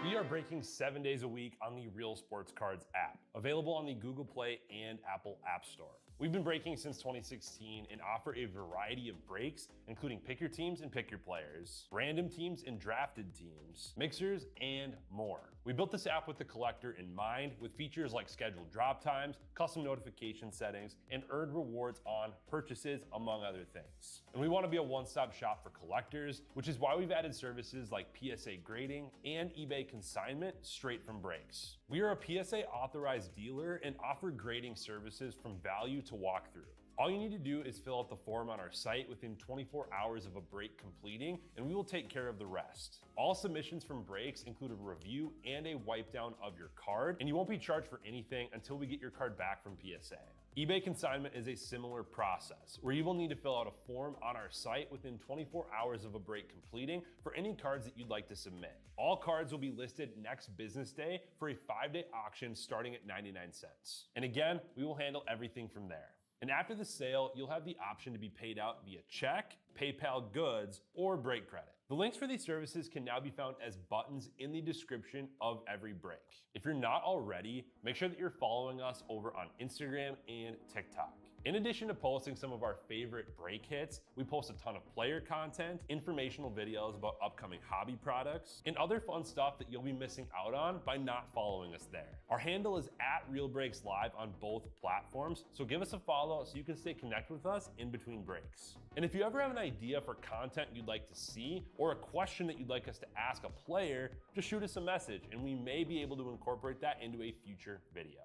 We are breaking 7 days a week on the Real Sports Cards app, available on the Google Play and Apple App Store. We've been breaking since 2016 and offer a variety of breaks, including pick your teams and pick your players, random teams and drafted teams, mixers, and more. We built this app with the collector in mind, with features like scheduled drop times, custom notification settings, and earned rewards on purchases, among other things. And we want to be a one-stop shop for collectors, which is why we've added services like PSA grading and eBay consignment straight from breaks. We are a PSA authorized dealer and offer grading services from value to walkthrough. All you need to do is fill out the form on our site within 24 hours of a break completing, and we will take care of the rest. All submissions from breaks include a review and a wipe down of your card, and you won't be charged for anything until we get your card back from PSA. eBay consignment is a similar process, where you will need to fill out a form on our site within 24 hours of a break completing for any cards that you'd like to submit. All cards will be listed next business day for a 5-day auction starting at 99 cents. And again, we will handle everything from there. And after the sale, you'll have the option to be paid out via check, PayPal goods, or break credit. The links for these services can now be found as buttons in the description of every break. If you're not already, make sure that you're following us over on Instagram and TikTok. In addition to posting some of our favorite break hits, we post a ton of player content, informational videos about upcoming hobby products, and other fun stuff that you'll be missing out on by not following us there. Our handle is @RealBreaksLive on both platforms, so give us a follow so you can stay connected with us in between breaks. And if you ever have an idea for content you'd like to see, or a question that you'd like us to ask a player, just shoot us a message and we may be able to incorporate that into a future video.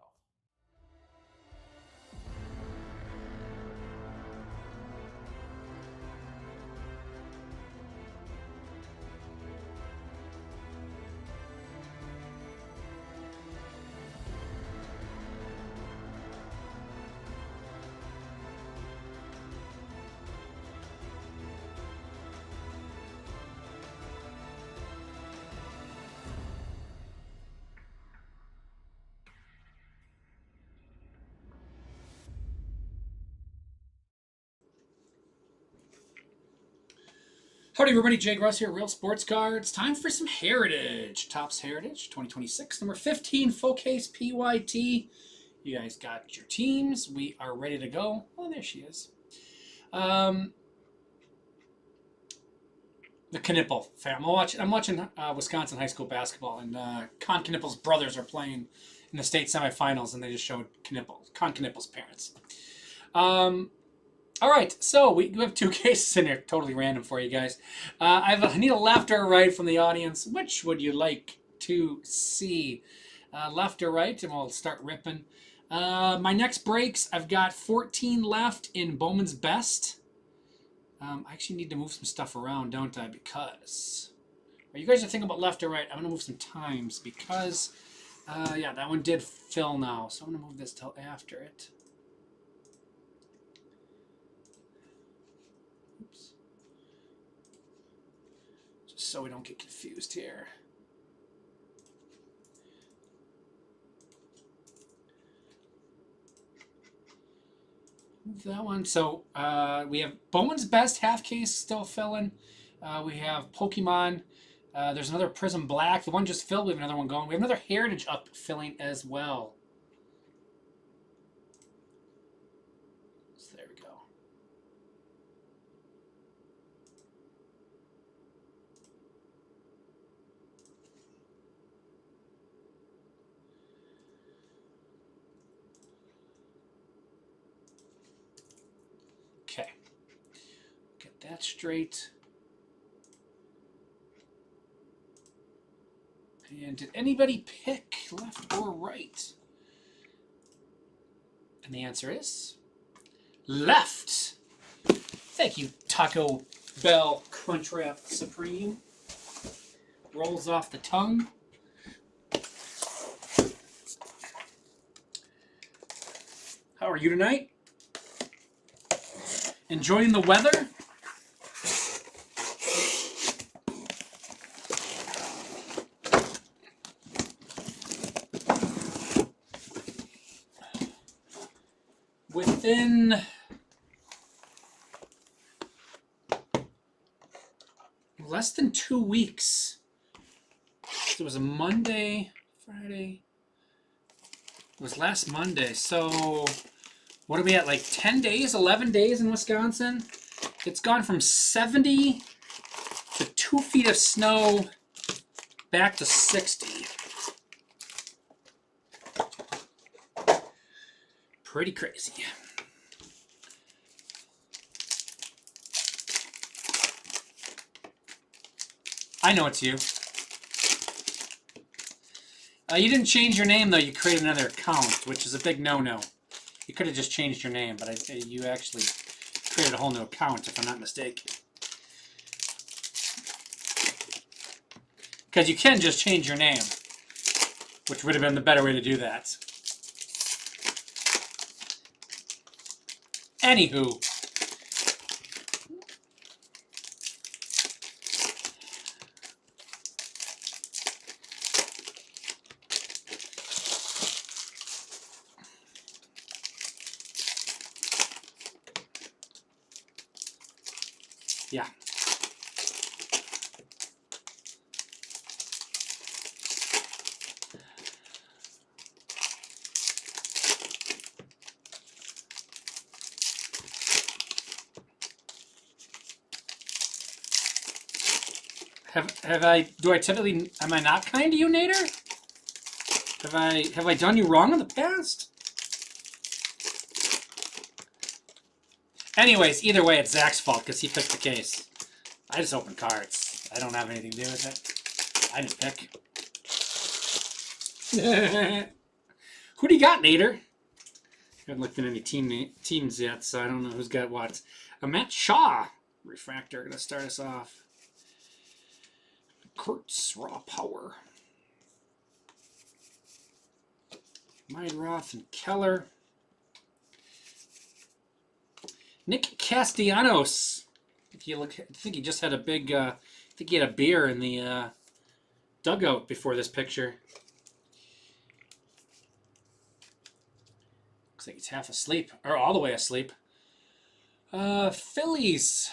Howdy everybody, Jake Russ here, Real Sports Cards. Time for some Heritage. Topps Heritage 2026, number 15, full case PYT. You guys got your teams. We are ready to go. Oh, there she is. The Knipple fam. I'm watching Wisconsin high school basketball, and Con Knipple's brothers are playing in the state semifinals, and they just showed Con Knipple's parents. All right, so we have two cases in here, totally random for you guys. I need a left or right from the audience. Which would you like to see? Left or right, and we'll start ripping. My next breaks, I've got 14 left in Bowman's Best. I actually need to move some stuff around, don't I? Because you guys are thinking about left or right. I'm going to move some times because, yeah, that one did fill now. So I'm going to move this till after it. Oops. Just so we don't get confused here. That one. So we have Bowman's Best half case still filling. We have Pokemon. There's another Prism Black. The one just filled. We have another one going. We have another Heritage up filling as well. So there we go. Okay, get that straight. And did anybody pick left or right? And the answer is left. Thank you, Taco Bell Crunchwrap Supreme. Rolls off the tongue. How are you tonight? Enjoying the weather? Within less than 2 weeks, So it was a Monday, Friday. It was last Monday. So what are we at? Like 10 days, 11 days in Wisconsin? It's gone from 70 to 2 feet of snow back to 60. Pretty crazy. I know it's you. You didn't change your name, though. You created another account, which is a big no-no. You could have just changed your name, but you actually created a whole new account, if I'm not mistaken. Because you can just change your name, which would have been the better way to do that. Anywho. Yeah. Have I? Do I typically? Am I not kind to you, Nader? Have I done you wrong in the past? Anyways, either way, it's Zach's fault because he picked the case. I just opened cards. I don't have anything to do with it. I didn't pick. Who do you got, Nader? I haven't looked at any teams yet, so I don't know who's got what. Matt Shaw, refractor, going to start us off. Kurtz, raw power. Meidroth and Keller. Nick Castellanos. If you look, I think he just had a big. I think he had a beer in the dugout before this picture. Looks like he's half asleep, or all the way asleep. Phillies.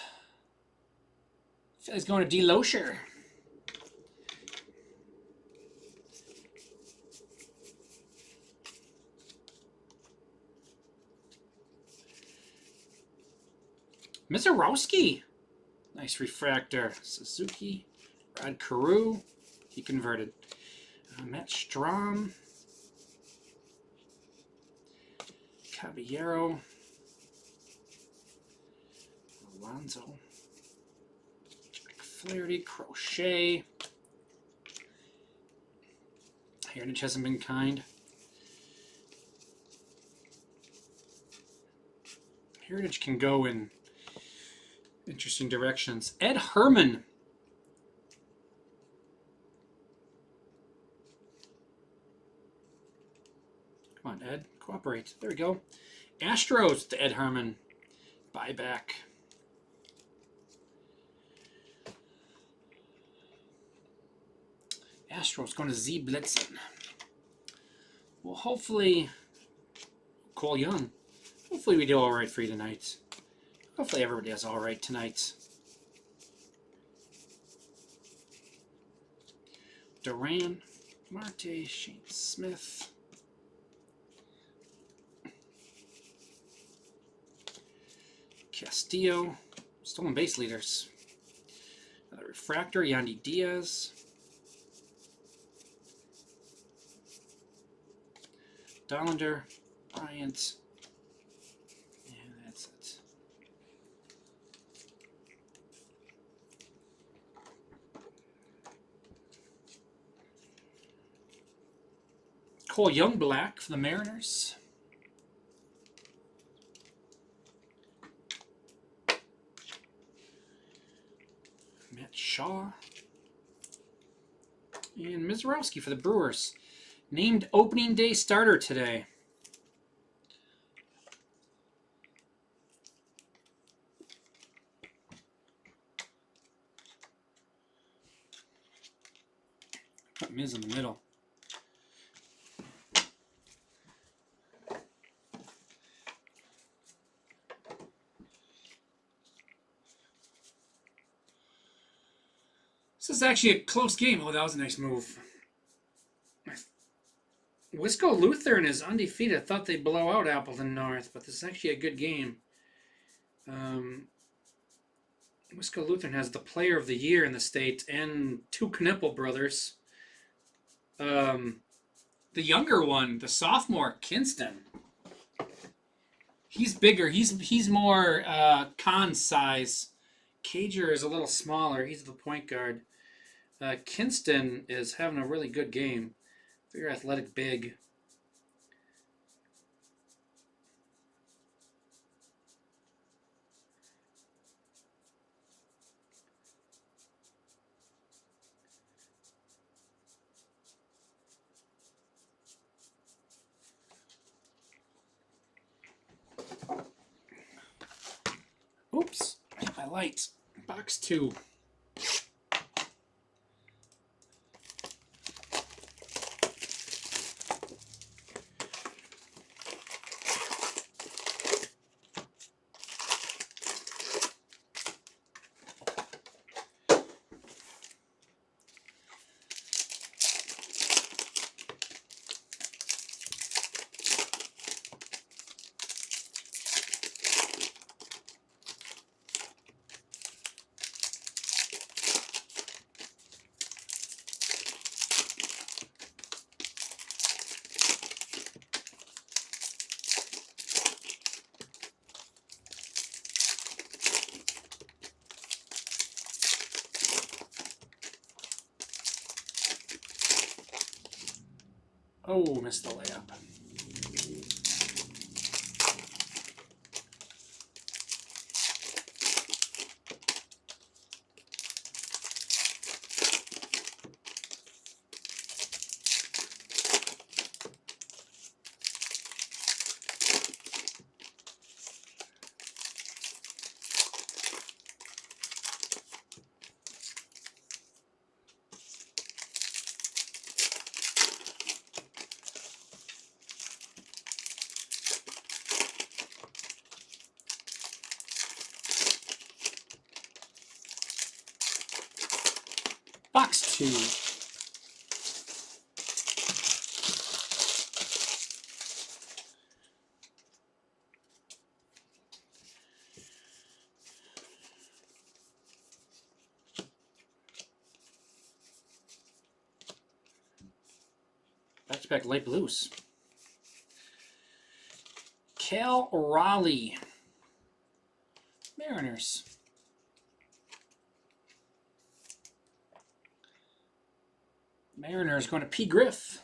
Phillies going to D. Loescher. Mizorowski. Nice refractor. Suzuki. Rod Carew. He converted. Matt Strom. Caballero. Alonzo. Jack Flaherty. Crochet. Heritage hasn't been kind. Heritage can go in interesting directions. Ed Herman. Come on, Ed. Cooperate. There we go. Astros to Ed Herman. Buyback. Astros going to Z Blitzen. Well, hopefully, Cole Young. Hopefully we do all right for you tonight. Hopefully everybody does all right tonight. Duran, Marte, Shane Smith. Castillo, stolen base leaders. Another refractor, Yandy Diaz. Dollander, Bryant. And that's it. Cole Youngblack for the Mariners. Matt Shaw. And Mizorowski for the Brewers. Named opening day starter today. Put Miz in the middle. This is actually a close game. Oh, that was a nice move. Wisco Lutheran is undefeated. I thought they'd blow out Appleton North, but this is actually a good game. Wisco Lutheran has the player of the year in the state and 2 Knipple brothers. The younger one, the sophomore, Kinston. He's bigger. He's more con size. Cager is a little smaller. He's the point guard. Kinston is having a really good game. Very athletic, big. Oops, I hit my light. Box 2. Oh, missed the layup. Box 2. Back-to-back light blues. Cal Raleigh. Mariners. Mariners going to P. Griff.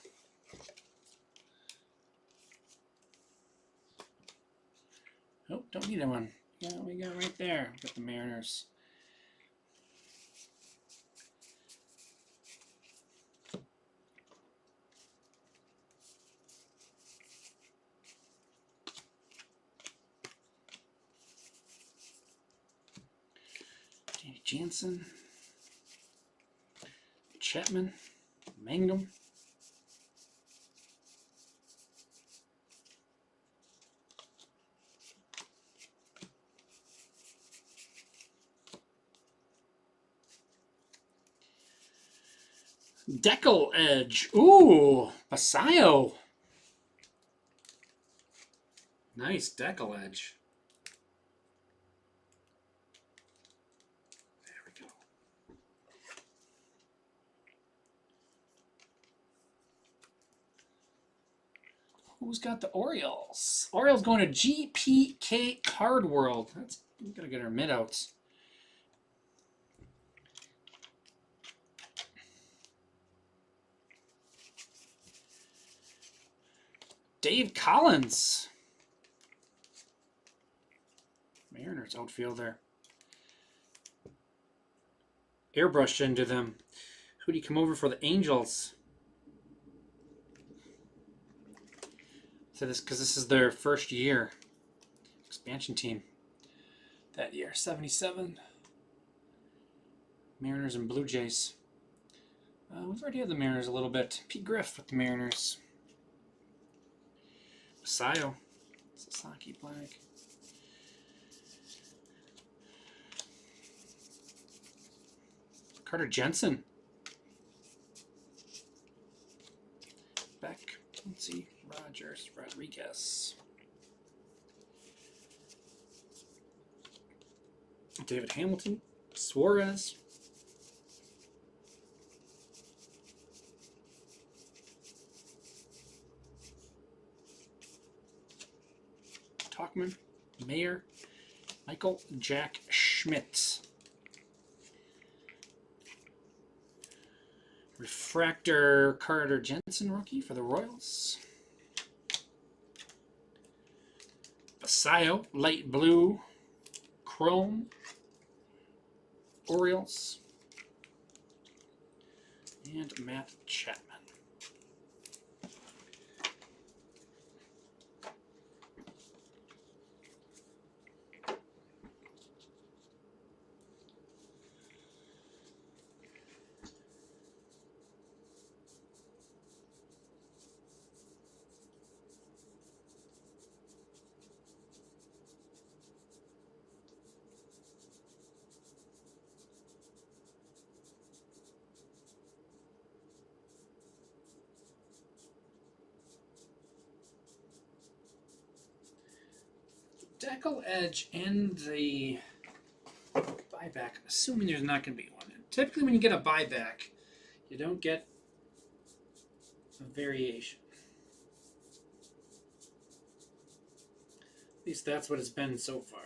Oh, don't need that one. Yeah, we got right there. Got the Mariners. Danny Jansen. Chapman. Mangum. Deckle Edge. Ooh, Basayo. Nice Deckle Edge. There we go. Who's got the Orioles? Orioles going to GPK Card World. That's, we gotta get our mid outs. Dave Collins. Mariners outfielder. Airbrushed into them. Who do you come over for the Angels? So this, because this is their first year. Expansion team. That year, 77. Mariners and Blue Jays. We've already had the Mariners a little bit. Pete Griff with the Mariners. Basayo. Sasaki Black. Carter Jensen. Beck, let's see, Rogers, Rodriguez. David Hamilton, Suarez. Talkman, Mayer, Michael Jack Schmidt. Refractor Carter Jensen rookie for the Royals. Basayo, light blue, chrome, Orioles. And Matt Chapman. Deckle edge and the buyback, assuming there's not going to be one. Typically, when you get a buyback, you don't get a variation. At least that's what it's been so far.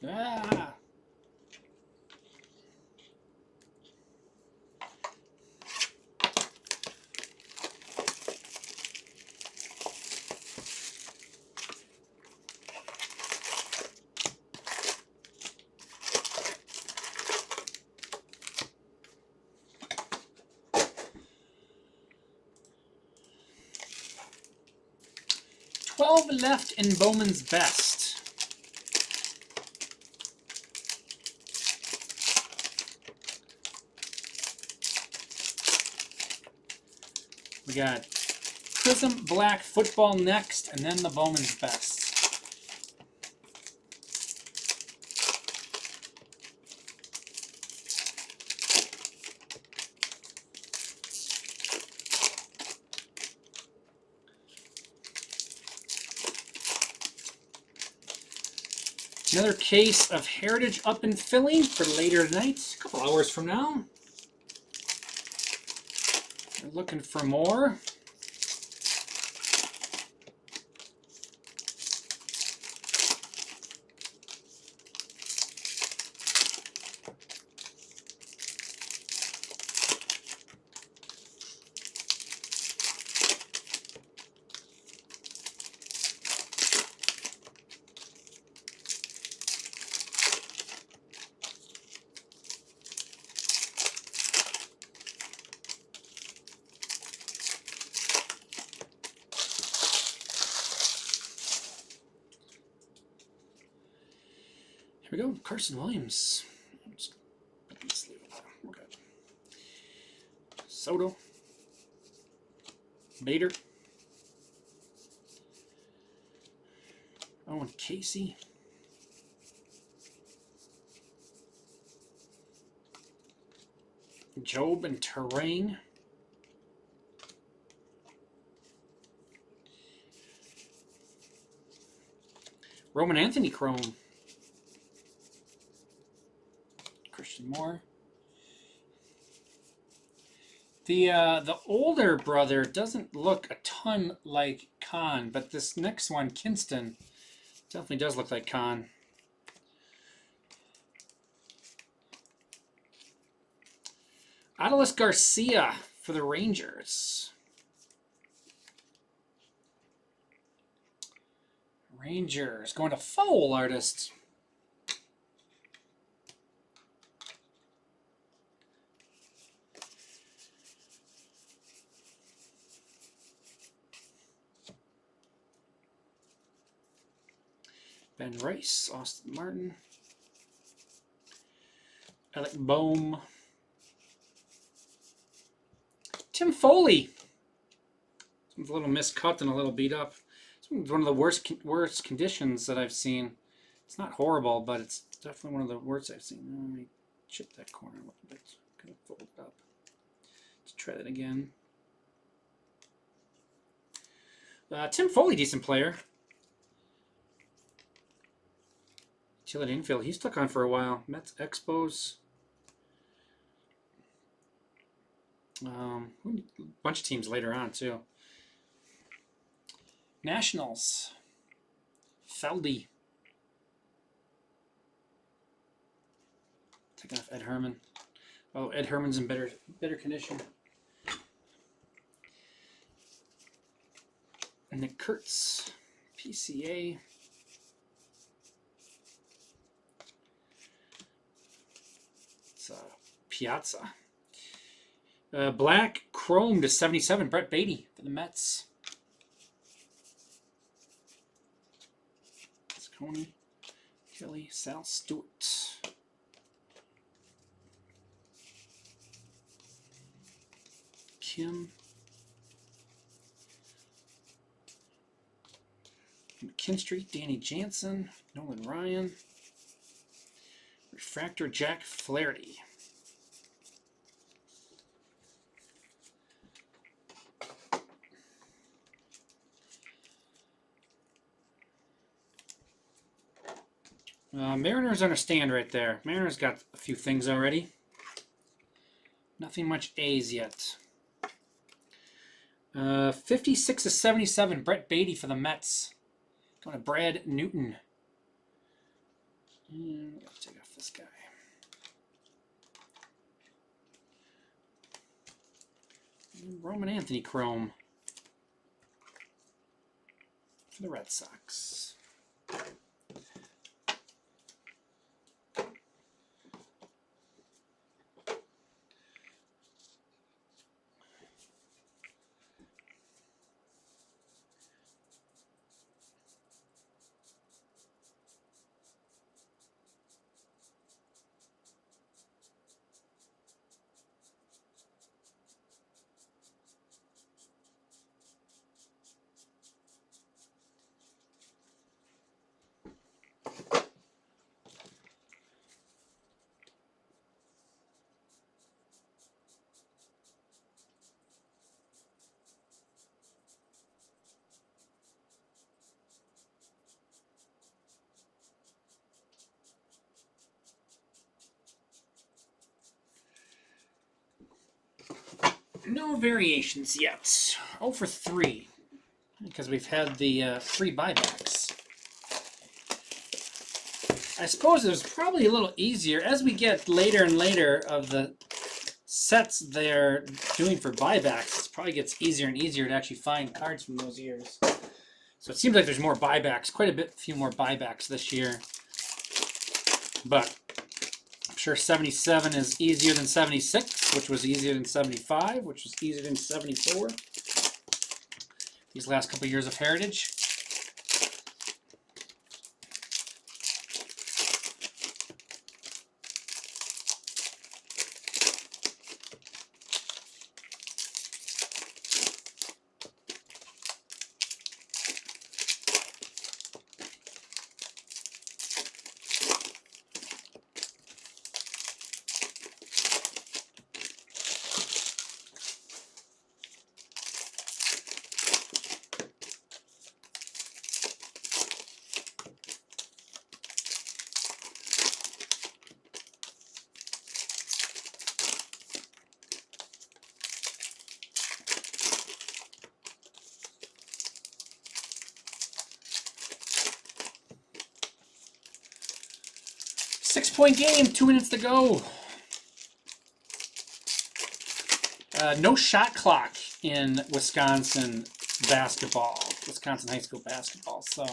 Ah! Left in Bowman's Best. We got Prism Black Football next, and then the Bowman's Best. Another case of Heritage up in Philly for later tonight, a couple hours from now. We're looking for more. Here we go, Carson Williams. Just put this sleeve over. We're good. Soto. Bader. Owen Casey. Job and Terrain. Roman Anthony Chrome. Christian Moore. The older brother doesn't look a ton like Khan, but this next one, Kinston, definitely does look like Khan. Adolis Garcia for the Rangers. Rangers going to Foul Artist. Ben Rice, Austin Martin, Alec Boehm, Tim Foley. It's a little miscut and a little beat up. It's one of the worst conditions that I've seen. It's not horrible, but it's definitely one of the worst I've seen. Let me chip that corner a little bit. Kind of fold it up. Let's try that again. Tim Foley, decent player. Utility infield. He stuck on for a while. Mets, Expos. A bunch of teams later on, too. Nationals. Feldy. Taking off Ed Herman. Oh, Ed Herman's in better condition. Nick Kurtz. PCA. It's Piazza. Black Chrome to 77. Brett Beatty for the Mets. Coney, Kelly, Sal Stewart. Kim. McKinstry, Danny Jansen, Nolan Ryan. Refractor Jack Flaherty. Mariners understand right there. Mariners got a few things already. Nothing much A's yet. 56 to 77. Brett Beatty for the Mets. Going to Brad Newton. And we got to take off this guy. And Roman Anthony Chrome for the Red Sox. No variations yet. 0 for 3. Because we've had the 3 buybacks. I suppose it was probably a little easier. As we get later and later of the sets they're doing for buybacks, it probably gets easier and easier to actually find cards from those years. So it seems like there's more buybacks. Quite a few more buybacks this year. But I'm sure 77 is easier than 76, which was easier than 75, which was easier than 74. These last couple of years of Heritage. Six-point game, 2 minutes to go. No shot clock in Wisconsin basketball, Wisconsin high school basketball. So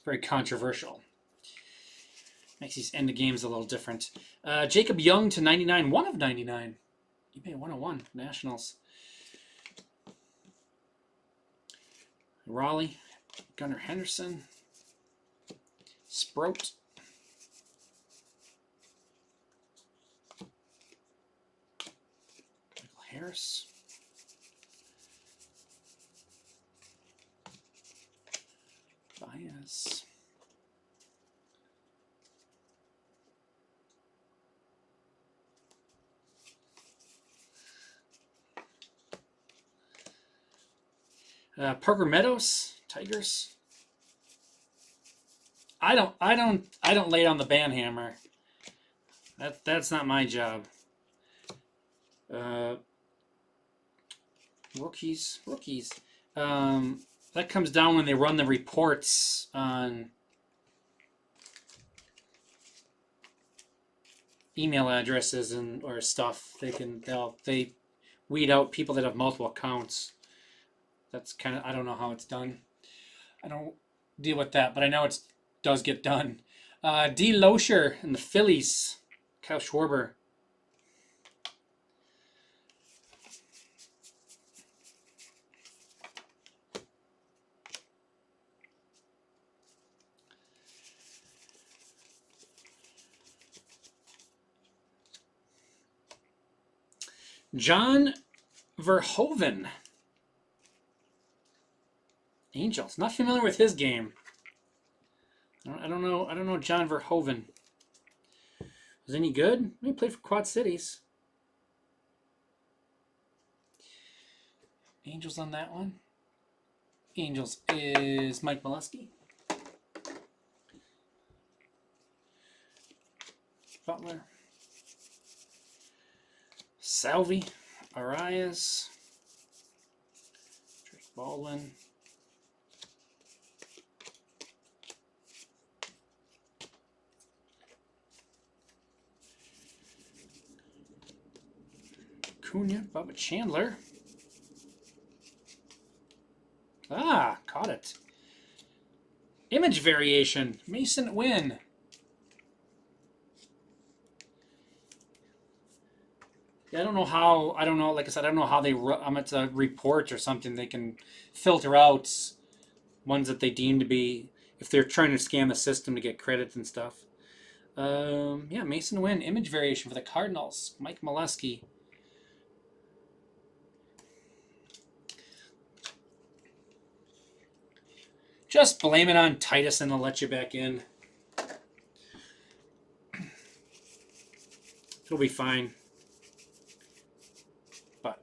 very controversial. Makes these end of games a little different. Jacob Young to 99, 1 of 99. eBay 101 Nationals. Raleigh, Gunnar Henderson, Sprout, Harris. Bias. Parker Meadows, Tigers. I don't lay down the band hammer. That's not my job. Rookies. That comes down when they run the reports on email addresses and or stuff. They weed out people that have multiple accounts. That's kind of, I don't know how it's done. I don't deal with that, but I know it does get done. D. Loescher and the Phillies. Kyle Schwarber. John Verhoeven. Angels. Not familiar with his game. I don't know John Verhoeven. Was any good? He played for Quad Cities. Angels on that one. Angels is Mike Molesky. Butler. Salvi. Arias. Drake Baldwin. Cunha, Bubba Chandler. Ah, caught it. Image variation, Mason Wynn. Yeah, I don't know, like I said, I don't know how they, it's a report or something. They can filter out ones that they deem to be, if they're trying to scam the system to get credits and stuff. Yeah, Mason Wynn, image variation for the Cardinals, Mike Molesky. Just blame it on Titus and they'll let you back in. It'll be fine. But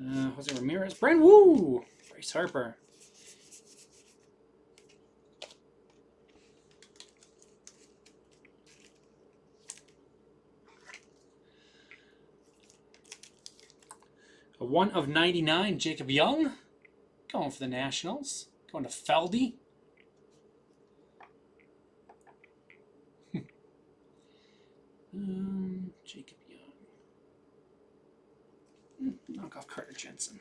Jose Ramirez, Brent Woo, Bryce Harper. A 1/99, Jacob Young, going for the Nationals. Going to Feldy. Jacob Young. Knock off Carter Jensen.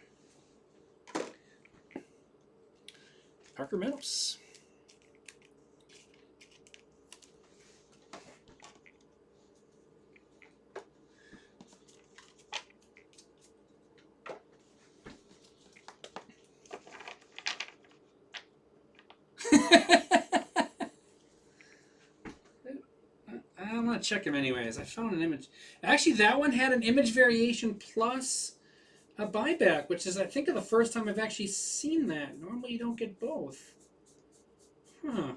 Parker Meadows. I'm gonna check him anyways. I found an image. Actually, that one had an image variation plus a buyback, which is, I think, the first time I've actually seen that. Normally, you don't get both. Huh.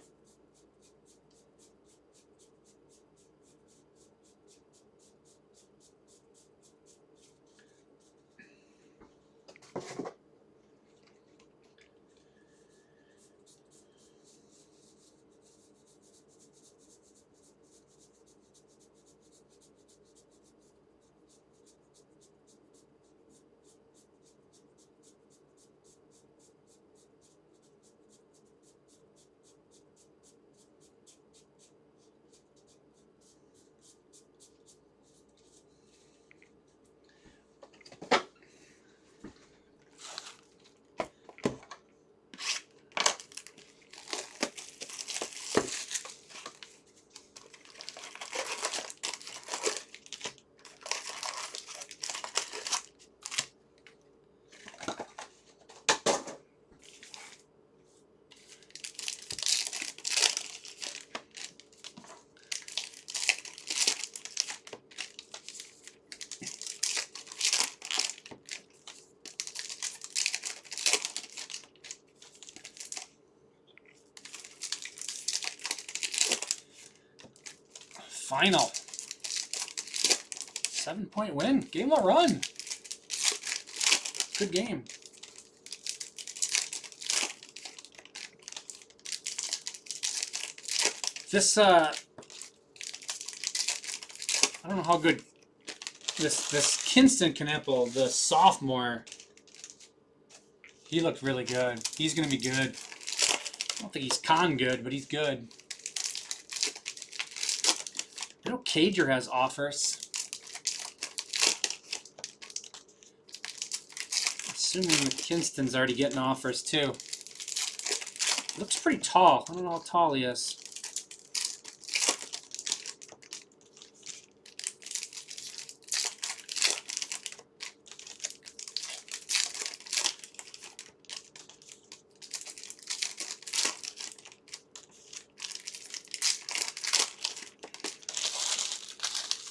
final. 7-point win. Game will run. Good game. This I don't know how good this Kinston Knippel, the sophomore, he looked really good. He's gonna be good. I don't think he's con good, but he's good. I know Cager has offers. Assuming Kinston's already getting offers too. Looks pretty tall. I don't know how tall he is.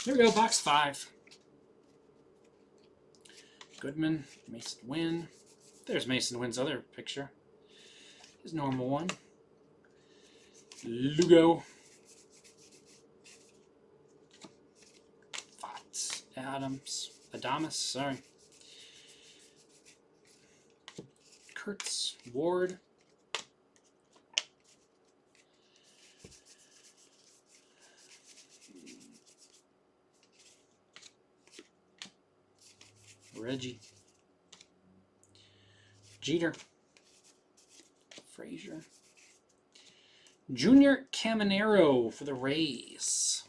There we go, box 5. Goodman, Mason Wynn. There's Mason Wynn's other picture. His normal one. Lugo. Fox. Adamas, sorry. Kurtz, Ward. Reggie. Jeter. Frazier. Junior Caminero for the Rays.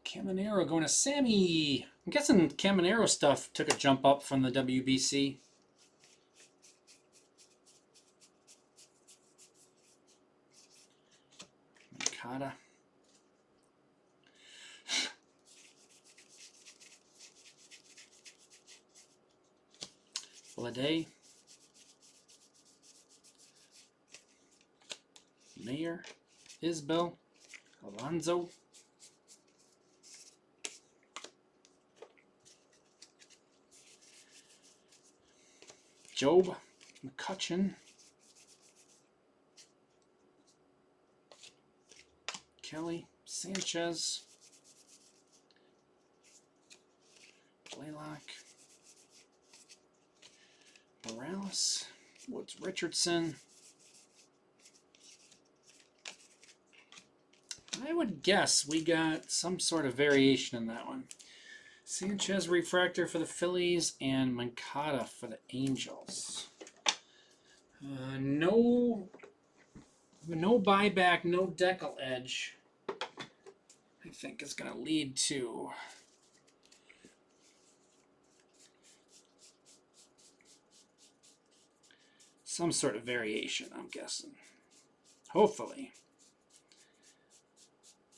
Caminero going to Sammy. I'm guessing Caminero stuff took a jump up from the WBC. Makata. Lede. Mayer. Isbell. Alonzo. Job. McCutcheon. Kelly. Sanchez. Blaylock. Morales. Woods Richardson. I would guess we got some sort of variation in that one. Sanchez refractor for the Phillies and Mancada for the Angels. No buyback, no decal edge. I think is going to lead to some sort of variation, I'm guessing. Hopefully.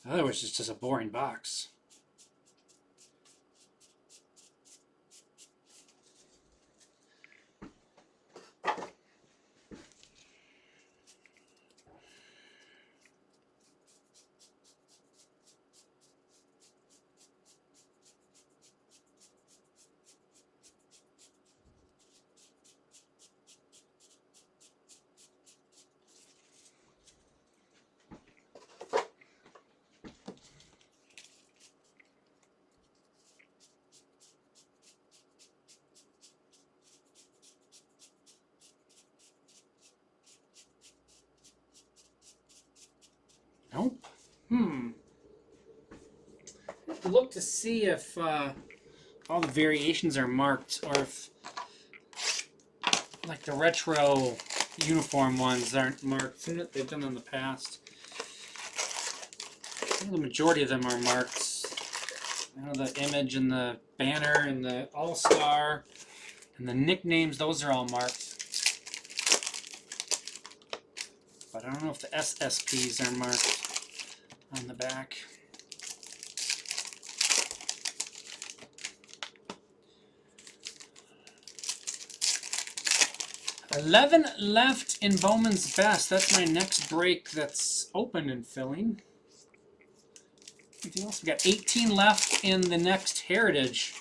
Otherwise, it's just a boring box. Nope. Look to see if all the variations are marked, or if like the retro uniform ones aren't marked. They've done in the past. I think the majority of them are marked. I know the image and the banner and the all-star and the nicknames, those are all marked. But I don't know if the SSPs are marked on the back. $11 left in Bowman's Best. That's my next break that's open and filling. Anything else? We got 18 left in the next Heritage.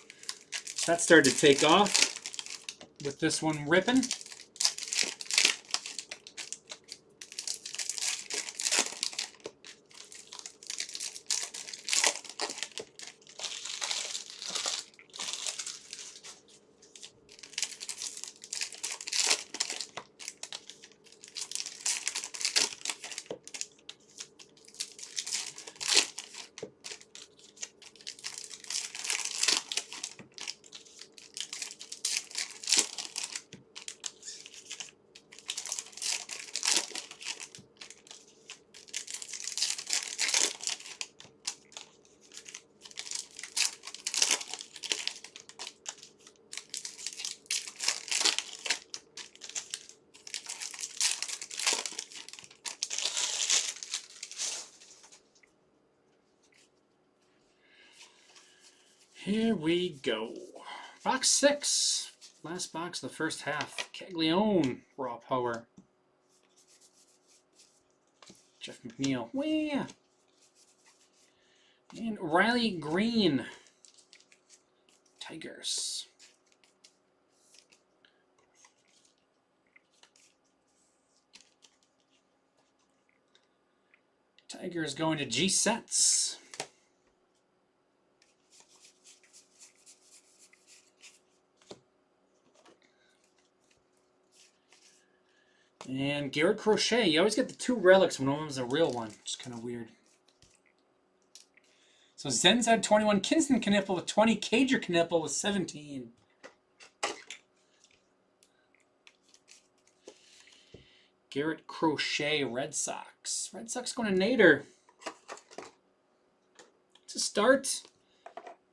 That started to take off. with this one ripping. Here we go. Box 6. Last box of the first half. Caglione, raw power. Jeff McNeil. Wah! And Riley Green. Tigers. Tigers going to G-Sets. And Garrett Crochet. You always get the 2 relics when one of them's a real one. It's kind of weird. So Zen's had 21. Kinston Knipple with 20. Cager Knipple with 17. Garrett Crochet, Red Sox. Red Sox going to Nader. To start,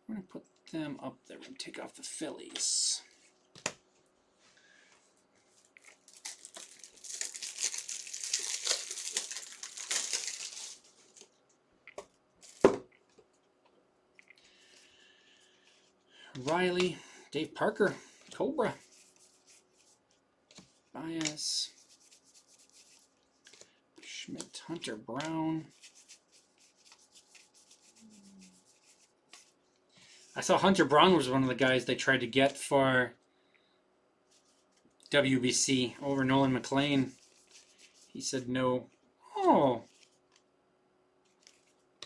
we're going to put them up there. We're going to take off the Phillies. Riley, Dave Parker, Cobra, Baez, Schmidt, Hunter Brown. I saw Hunter Brown was one of the guys they tried to get for WBC over Nolan McLean. He said no. Oh.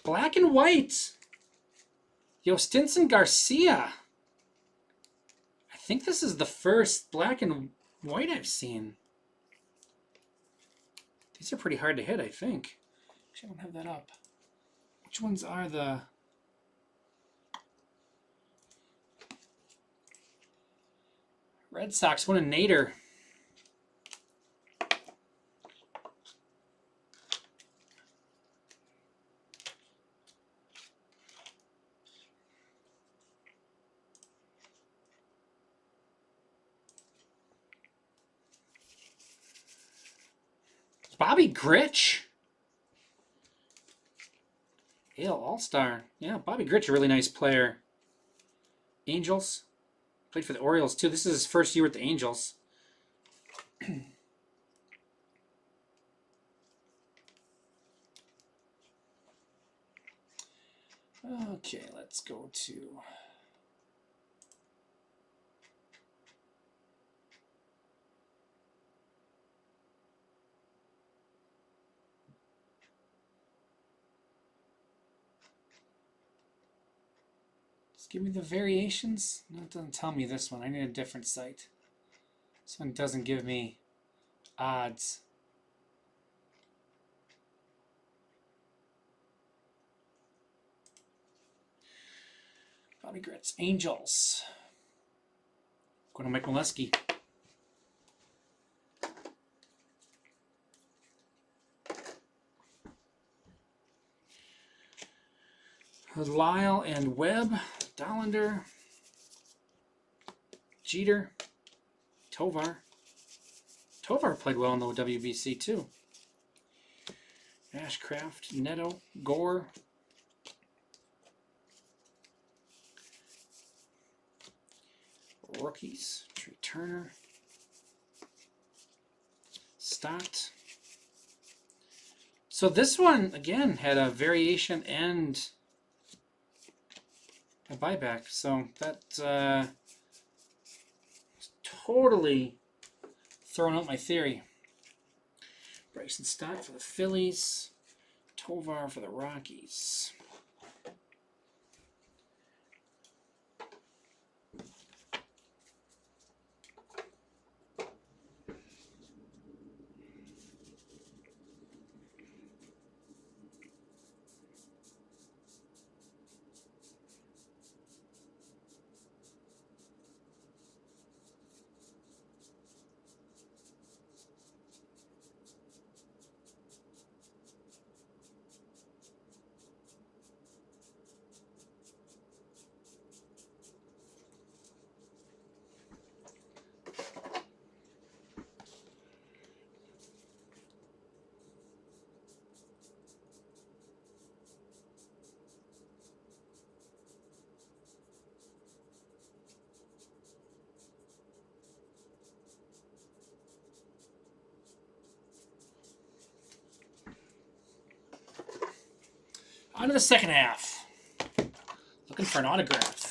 Black and white. Yostinson Garcia. I think this is the first black and white I've seen. These are pretty hard to hit, I think. Actually, I don't have that up. Which ones are the... Red Sox, one in Nader. Bobby Grich. Ale All-Star. Yeah, Bobby Grich, a really nice player. Angels. Played for the Orioles, too. This is his first year with the Angels. Okay, let's go to... Give me the variations. No, it doesn't tell me this one. I need a different site. This one doesn't give me odds. Bobby Grits, Angels. Going to Mike Molesky. Lyle and Webb. Dollander, Jeter, Tovar. Tovar played well in the WBC too. Ashcraft, Neto, Gore. Rookies, Trey Turner, Stott. So this one, again, had a variation and a buyback, so that totally throwing out my theory. Bryson Stott for the Phillies. Tovar for the Rockies. On to the second half. Looking for an autograph.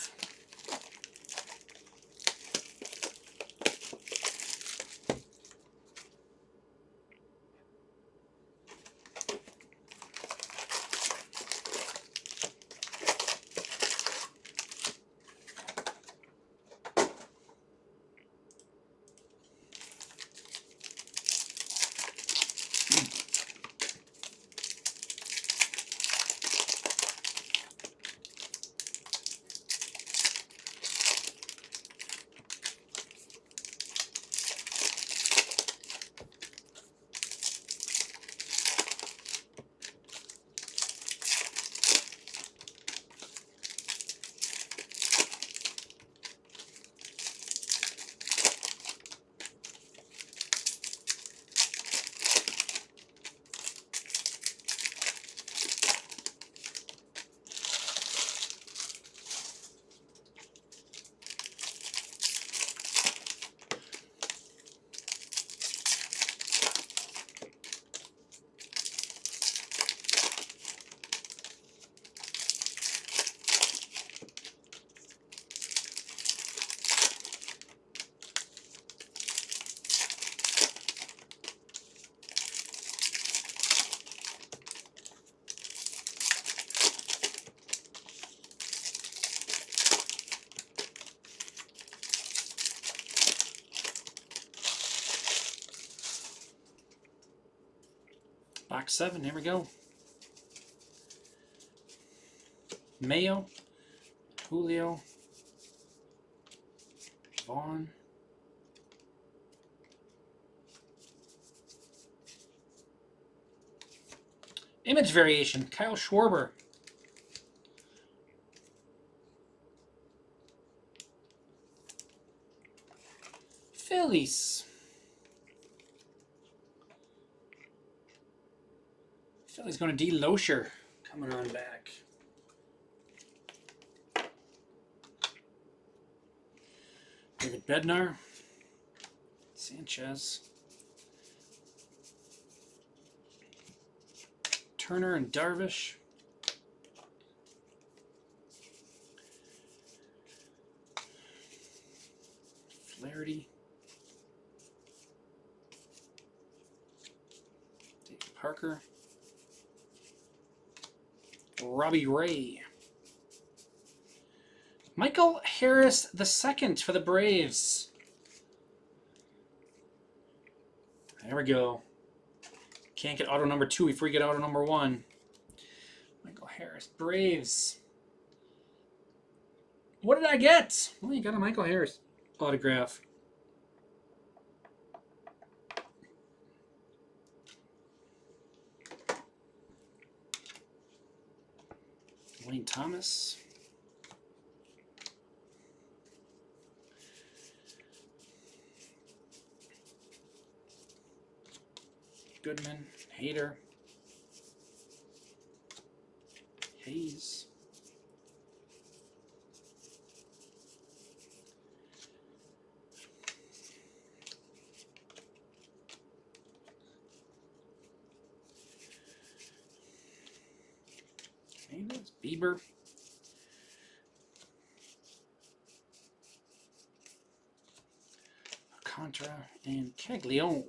Box 7, here we go. Mayo, Julio, Vaughn, image variation, Kyle Schwarber. Phillies. Phillies going to D. Loescher coming on back. David Bednar, Sanchez, Turner and Darvish. Flaherty. David Parker. Robbie Ray. Michael Harris II for the Braves. There we go. Can't get auto number 2 before you get auto number 1. Michael Harris, Braves. What did I get? Well, you got a Michael Harris autograph. Wayne Thomas. Goodman, Hader, Hayes, Bieber, Alcantara, and Caglione.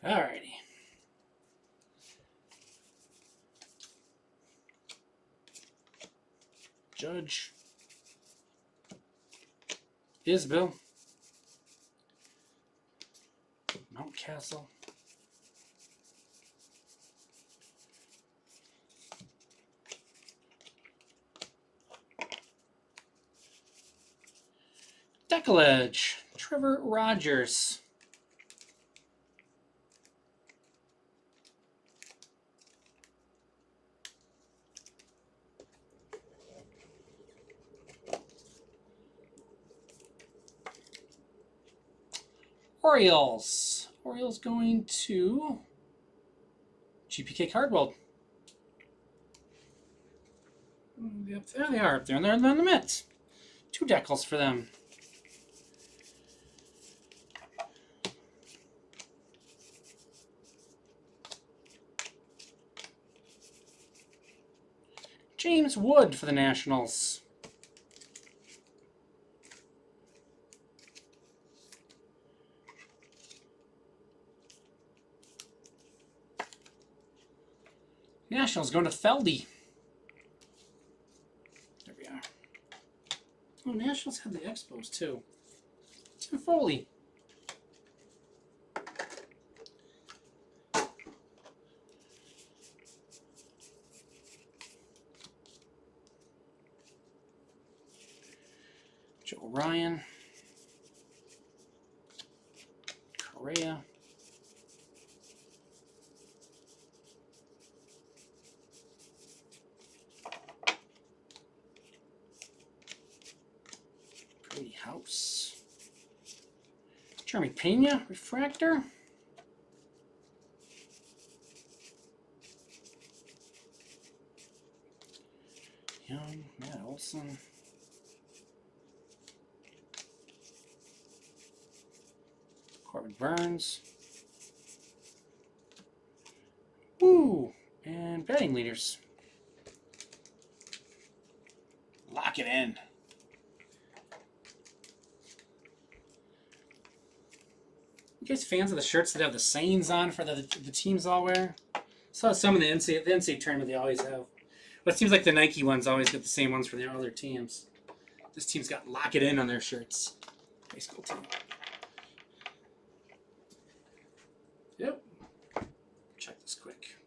Alrighty. Judge. Isbell. Mountcastle. Decollage. Trevor Rogers. Orioles. Orioles going to GPK Cardwell. Yep, there they are. They're in the Mets. 2 decals for them. James Wood for the Nationals. Nationals going to Feldy. There we are. Oh, Nationals have the Expos too. Tim Foley. Joe Ryan. Correa. Brady House. Jeremy Pena, refractor. Young, Matt Olson. Corbin Burns. Woo! And batting leaders. Lock it in. You guys fans of the shirts that have the sayings on for the teams all wear? Saw some in the NCAA tournament they always have. But it seems like the Nike ones always get the same ones for their other teams. This team's got lock it in on their shirts. High school team. Yep. Check this quick.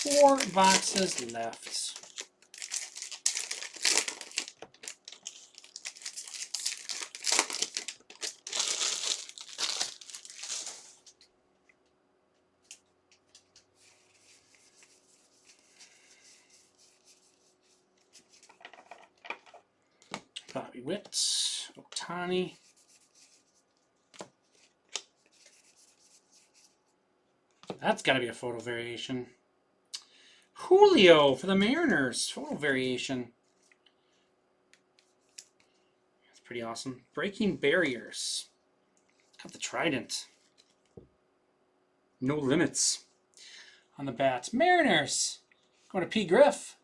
4 boxes left. Bobby Witt, Ohtani. That's got to be a photo variation. Julio for the Mariners, photo variation. That's pretty awesome. Breaking Barriers. Got the Trident. No limits on the bat. Mariners going to P. Griff.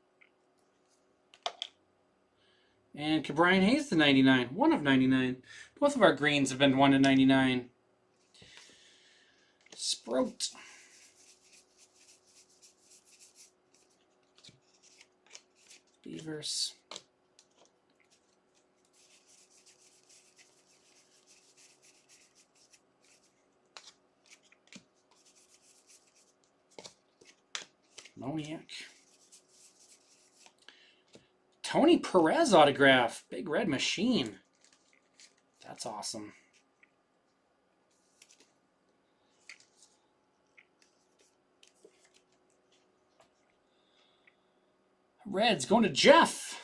And Brian Hayes to 99. 1 of 99. Both of our greens have been 1 to 99. Sprout. Beavers. Moniak. Tony Perez autograph. Big Red Machine. That's awesome. Reds going to Jeff.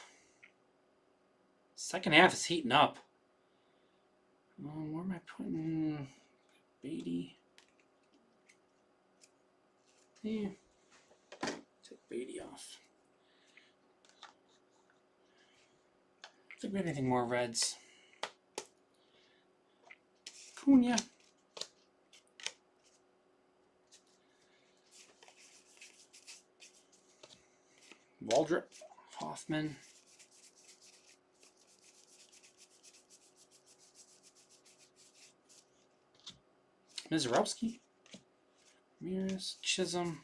Second half is heating up. Where am I putting Beatty? Yeah. Take Beatty off. I think we have anything more Reds. Cunha. Waldrop. Hoffman. Mizarowski. Ramirez. Chisholm.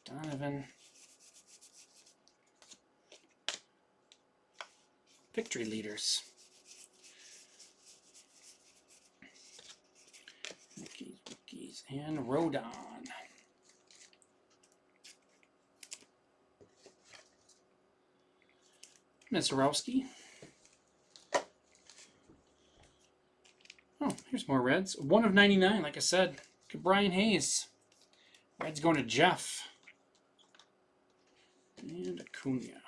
Donovan. Victory leaders. Rookies, and Rodon. Mizarowski. Oh, here's more Reds. 1 of 99, like I said. Brian Hayes. Reds going to Jeff. And Acuna.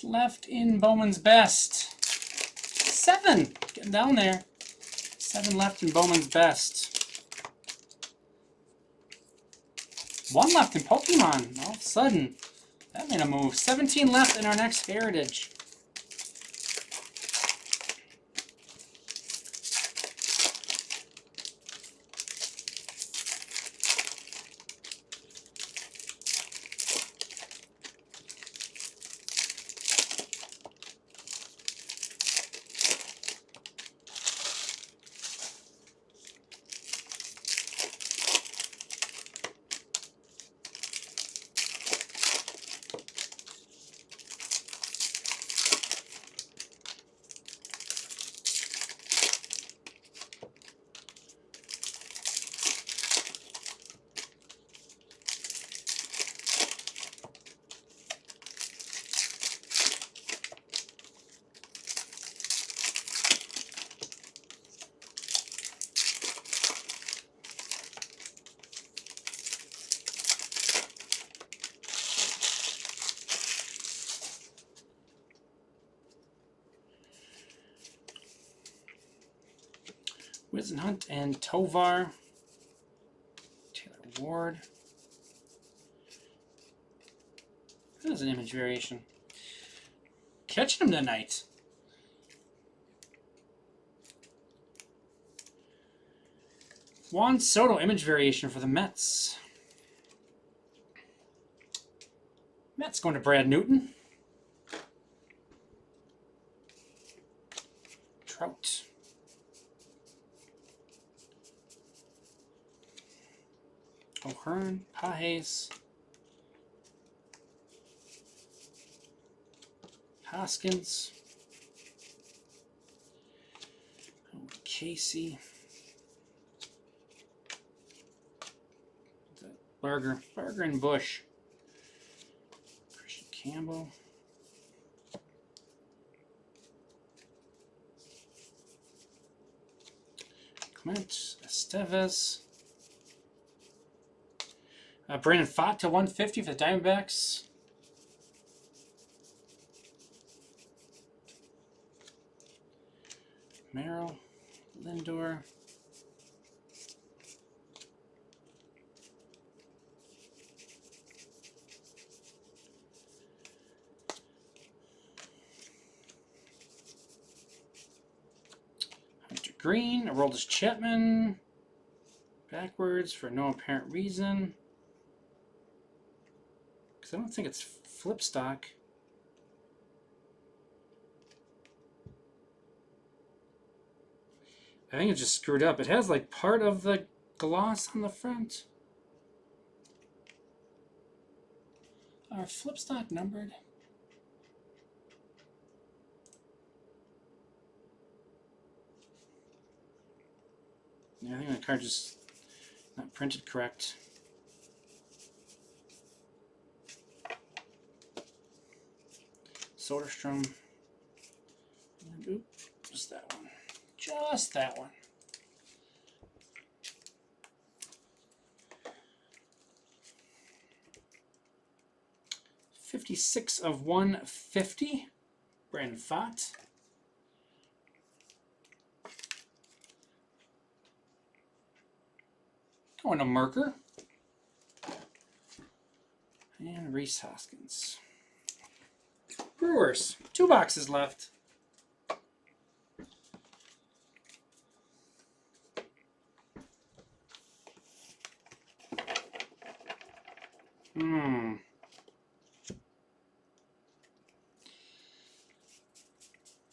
Left in Bowman's Best. 7. Getting down there. 7 left in Bowman's Best. 1 left in Pokemon. All of a sudden, that made a move. 17 left in our next Heritage. Wizenhunt and Tovar. Taylor Ward. There's an image variation. Catching him tonight. Juan Soto image variation for the Mets. Mets going to Brad Newton. Trout. O'Hearn, Pages. Hoskins. Casey. Burger and Bush. Christian Campbell. Clement Estevez. Brandon Pfaadt to 150 for the Diamondbacks. Merrill, Lindor. Hunter Green, Aroldis Chapman. Backwards for no apparent reason. Because I don't think it's flip stock. I think it's just screwed up. It has like part of the gloss on the front. Are flip stock numbered? Yeah, I think the card just not printed correct. Soderstrom. And, oop, just that one. Just that one. $56 of 150. Brandon Pfaadt. Going to Merker. And Rhys Hoskins. Brewers. 2 boxes left.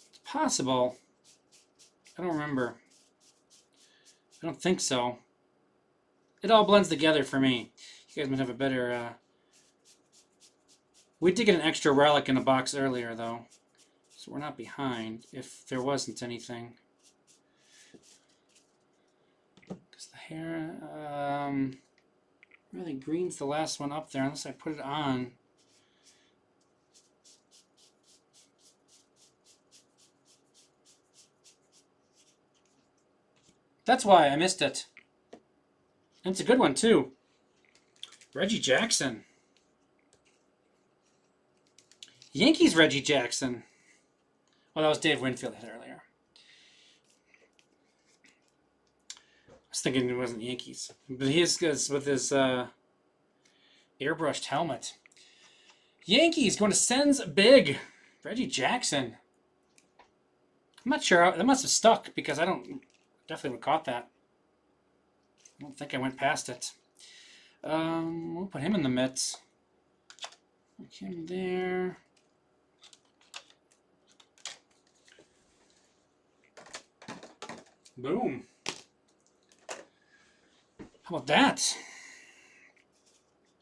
It's possible. I don't remember. I don't think so. It all blends together for me. You guys might have a better... We did get an extra relic in a box earlier, though. So we're not behind if there wasn't anything. Because the hair... really, green's the last one up there, unless I put it on. That's why I missed it. And it's a good one, too. Reggie Jackson. Yankees Reggie Jackson. Well, that was Dave Winfield earlier. I was thinking it wasn't Yankees. But he is with his airbrushed helmet. Yankees going to Sens Big. Reggie Jackson. I'm not sure. That must have stuck because I don't... Definitely would have caught that. I don't think I went past it. We'll put him in the Mets. Put him there. Boom. How about that?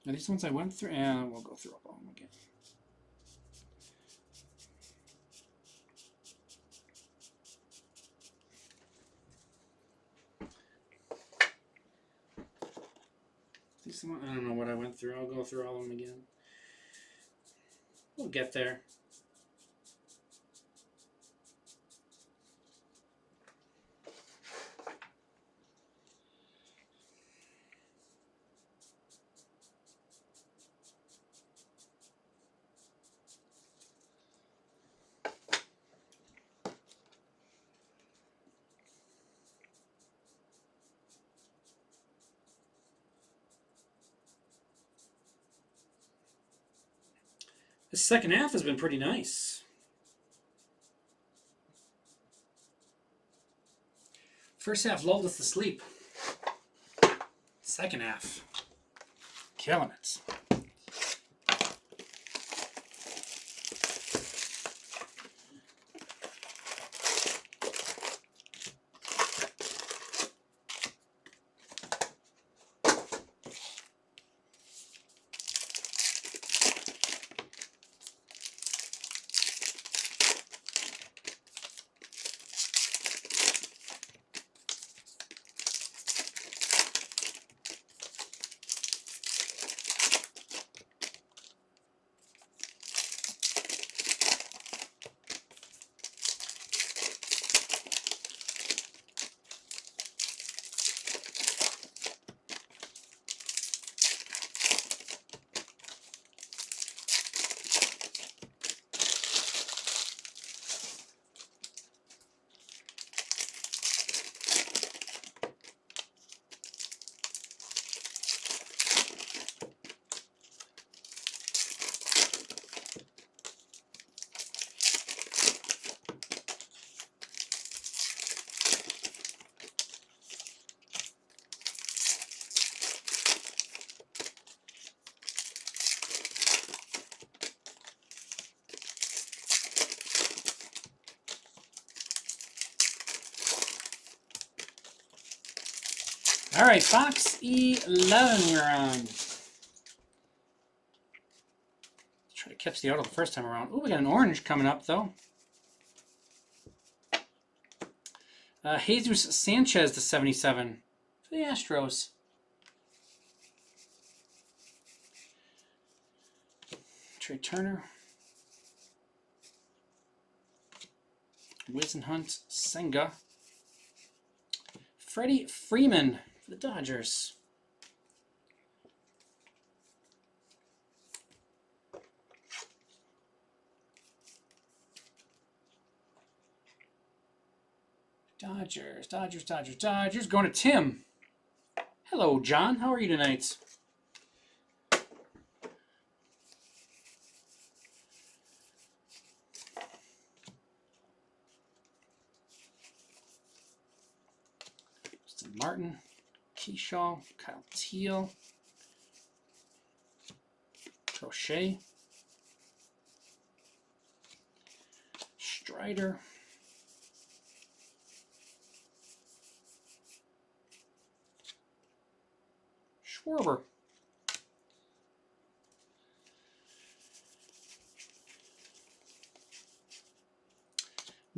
Are these ones I went through? Yeah, we'll go through all of them again. I don't know what I went through. I'll go through all of them again. We'll get there. The second half has been pretty nice. First half lulled us to sleep. Second half, killing it. All right, box 11 we're on. Try to catch the auto the first time around. Oh, we got an orange coming up, though. Jesus Sanchez to 77 for the Astros. Trey Turner. Wisenhunt Senga. Freddie Freeman for the Dodgers. Dodgers. Going to Tim. Hello, John. How are you tonight? Justin Martin, Keyshaw, Kyle Teal, Crochet, Strider, Schwarber,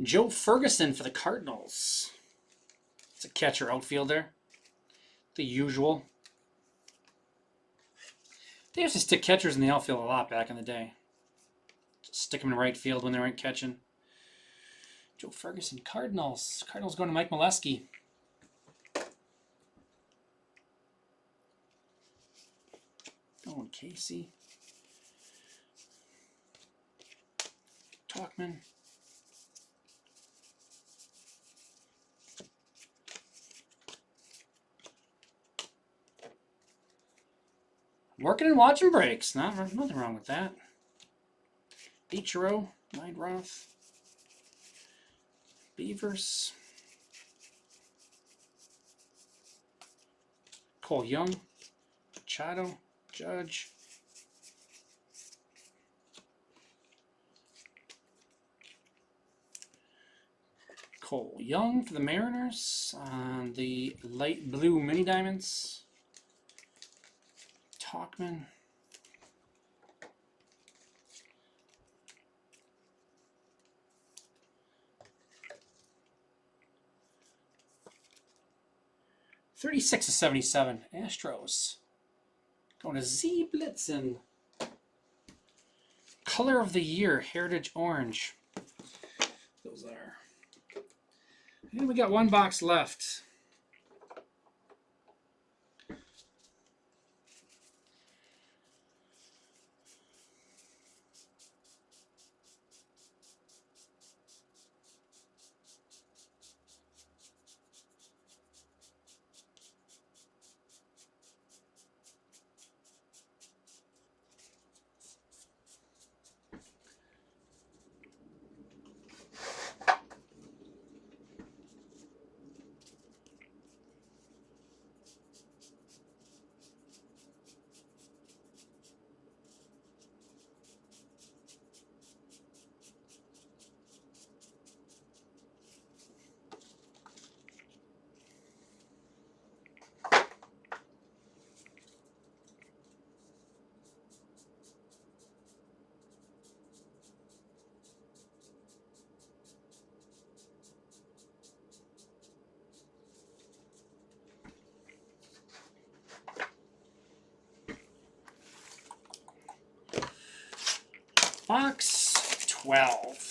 Joe Ferguson for the Cardinals. It's a catcher outfielder. The usual. They used to stick catchers in the outfield a lot back in the day. Just stick them in right field when they weren't catching. Joe Ferguson, Cardinals. Cardinals going to Mike Molesky. Owen Casey. Talkman. Working and watching breaks. Nothing wrong with that. Ichiro, Roth, Beavers, Cole Young, Machado, Judge, Cole Young for the Mariners on the light blue mini diamonds. Talkman. $36/77. Astros. Going to Z Blitzen. Color of the Year, Heritage Orange. Those are. And we got one box left. Box 12.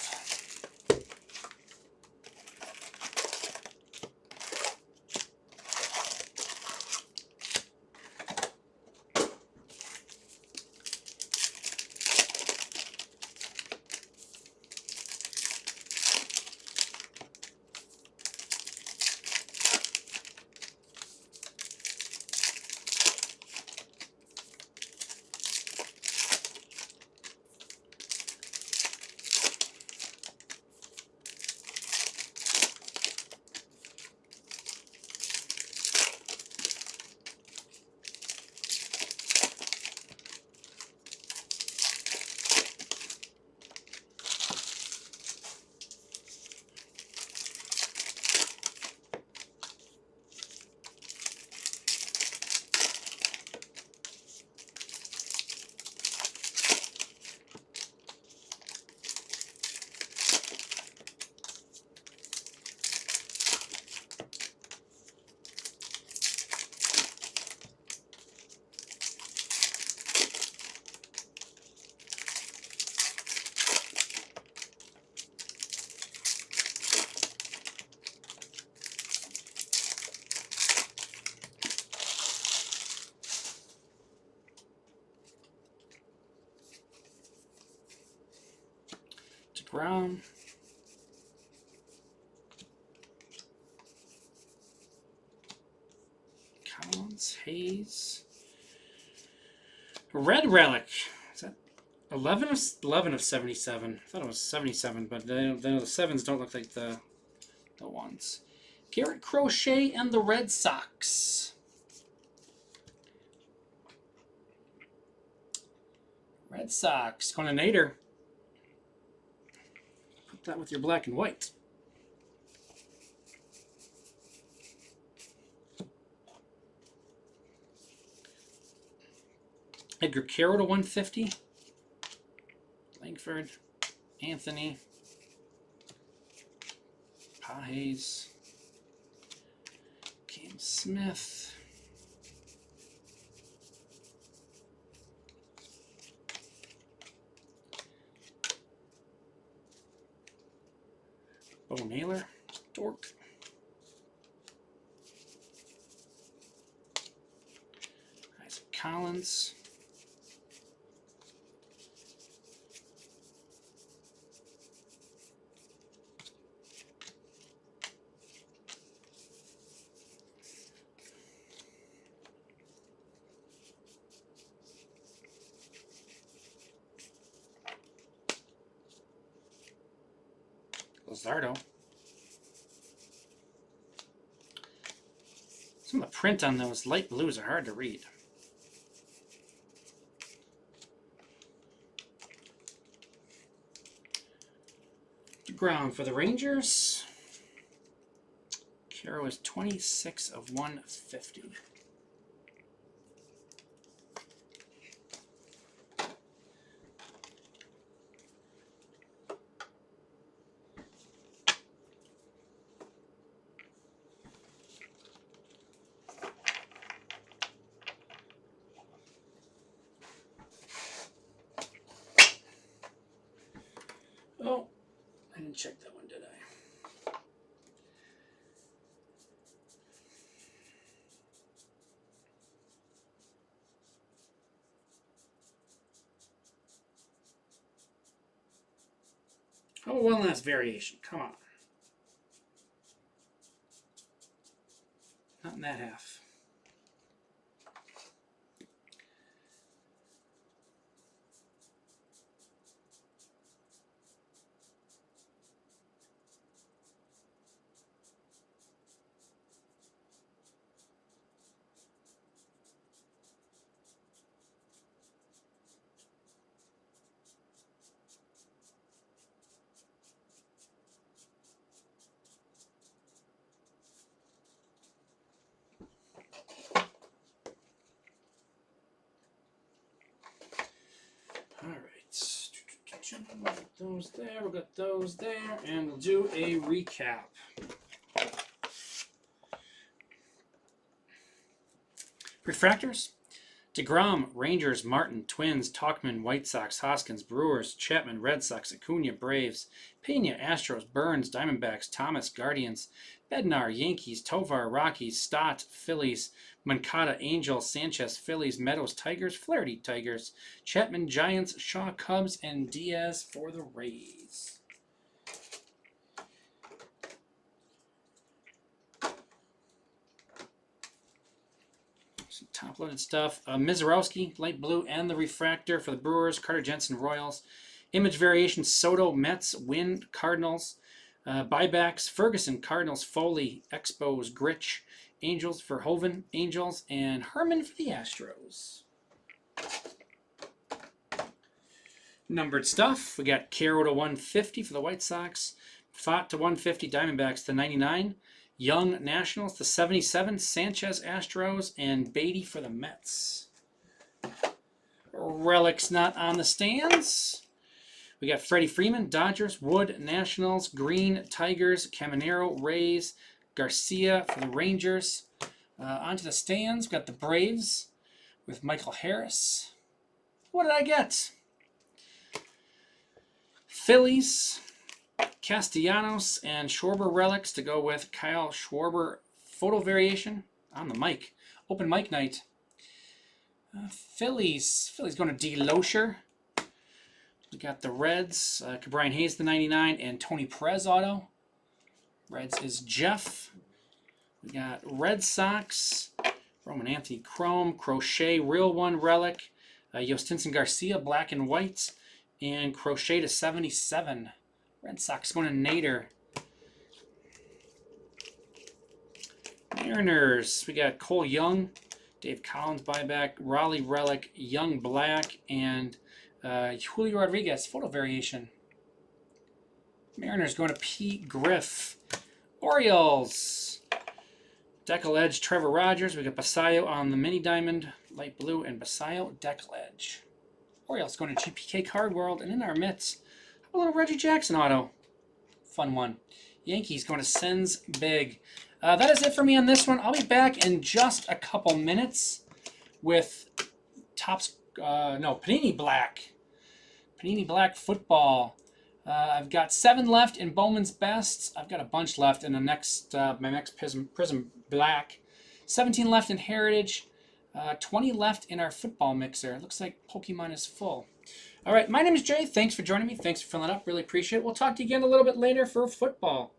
Brown. Collins, Hayes. Red Relic. Is that 11 of 77? I thought it was 77, but the sevens don't look like the ones. Garrett Crochet and the Red Sox. Red Sox. Going to Nader. Put that with your black and white. Edgar Carroll to 150. Langford. Anthony. Pages. Cam Smith. Bo Naylor. Dork. Isaac Collins. Luzardo. Some of the print on those light blues are hard to read. DeGrom for the Rangers. Caro is 26 of 150. Oh, I didn't check that one, did I? Oh, one last variation. Come on. Not in that half. All right. Those there, we've got those there, and we'll do a recap. Refractors. DeGrom, Rangers, Martin, Twins, Talkman, White Sox, Hoskins, Brewers, Chapman, Red Sox, Acuna, Braves, Pena, Astros, Burns, Diamondbacks, Thomas, Guardians, Bednar, Yankees, Tovar, Rockies, Stott, Phillies, Moncada, Angels, Sanchez, Phillies, Meadows, Tigers, Flaherty, Tigers, Chapman, Giants, Shaw, Cubs, and Diaz for the Rays. Some top-loaded stuff. Mizorowski, light blue, and the refractor for the Brewers. Carter Jensen, Royals. Image variation, Soto, Mets, Wind, Cardinals. Buybacks, Ferguson, Cardinals, Foley, Expos, Grich, Angels, Verhoeven, Angels, and Herman for the Astros. Numbered stuff. We got Caro to 150 for the White Sox. Fott to 150, Diamondbacks to 99. Young Nationals to 77, Sanchez Astros, and Beatty for the Mets. Relics not on the stands. We got Freddie Freeman, Dodgers, Wood, Nationals, Green, Tigers, Caminero, Rays, Garcia for the Rangers. Onto the stands, we got the Braves with Michael Harris. What did I get? Phillies, Castellanos, and Schwarber relics to go with Kyle Schwarber photo variation on the mic. Open mic night. Phillies going to D. Loescher. We got the Reds, Brian Hayes the 99, and Tony Perez auto. Reds is Jeff. We got Red Sox, Roman Anthony Chrome, Crochet Real One relic, Yostinson Garcia black and white, and Crochet to 77. Red Sox going to Nader. Mariners, we got Cole Young, Dave Collins buyback, Raleigh relic, Young black, and Julio Rodriguez photo variation. Mariners going to Pete Griff. Orioles, Decal Edge, Trevor Rogers. We got Basayo on the mini diamond, light blue, and Basayo Decal Edge. Orioles going to GPK Card World, and in our mitts, a little Reggie Jackson auto. Fun one. Yankees going to Sens Big. That is it for me on this one. I'll be back in just a couple minutes with Panini Black. Panini Black football. I've got 7 left in Bowman's Best. I've got a bunch left in the next my next Prism Black. 17 left in Heritage. 20 left in our football mixer. It looks like Pokemon is full. All right, my name is Jay. Thanks for joining me. Thanks for filling up. Really appreciate it. We'll talk to you again a little bit later for football.